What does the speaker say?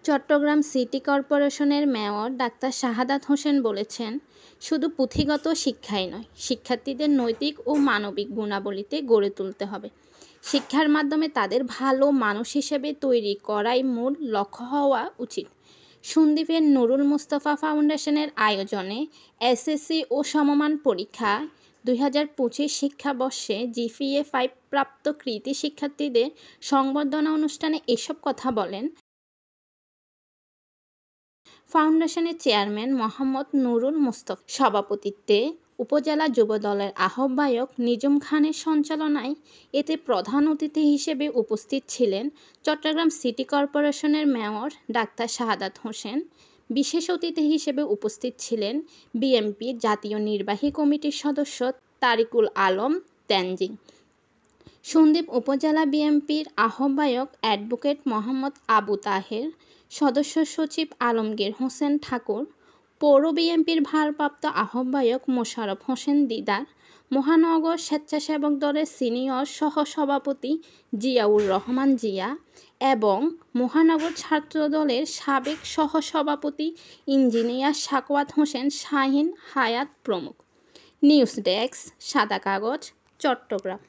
Chittagong city কর্পোরেশনের mayor doctor Shahadat Hossain বলেছেন, শুধু পুঁথিগত শিক্ষাই নয়, শিক্ষার্থীদের নৈতিক ও মানবিক গুণাবলীতে গড়ে তুলতে হবে। শিক্ষার মাধ্যমে তাদের ভালো মানুষ হিসেবে তৈরি করাই মূল লক্ষ্য হওয়া উচিত। সন্দ্বীপের নুরুল মুস্তাফা ফাউন্ডেশনের আয়োজনে এসএসসি ও সমমান পরীক্ষা 2025 শিক্ষাবর্ষে জিপিএ 5 প্রাপ্ত কৃতী শিক্ষার্থীদের সংবর্ধনা অনুষ্ঠানে এসব কথা বলেন ফাউন্ডেশনের চেয়ারম্যান মোহাম্মদ নুরুল মুস্তাফা। সভাপতিত্বে উপজেলা যুবদলের আহ্বায়ক নিজুম খানের সঞ্চালনায় এতে প্রধান অতিথি হিসেবে উপস্থিত ছিলেন চট্টগ্রাম সিটি কর্পোরেশনের মেয়র ডাক্তার শাহাদাত হোসেন। বিশেষ অতিথি হিসেবে উপস্থিত ছিলেন বিএনপির জাতীয় নির্বাহী কমিটির সদস্য তারিকুল আলম তেনজিং, সন্দ্বীপ উপজেলা বিএনপির আহ্বায়ক অ্যাডভোকেট মোহাম্মদ আবু তাহের, সদস্য সচিব আলমগীর হোসেন ঠাকুর, পৌর বিএনপির ভারপ্রাপ্ত আহ্বায়ক মোশাররফ হোসেন দিদার, মহানগর স্বেচ্ছাসেবক দলের সিনিয়র সহসভাপতি জিয়াউর রহমান জিয়া এবং মহানগর ছাত্রদলের সাবেক সহসভাপতি ইঞ্জিনিয়ার সাখাওয়াত হোসেন শাহীন হায়াত প্রমুখ। নিউজ ডেস্ক, সাদা কাগজ, চট্টগ্রাম।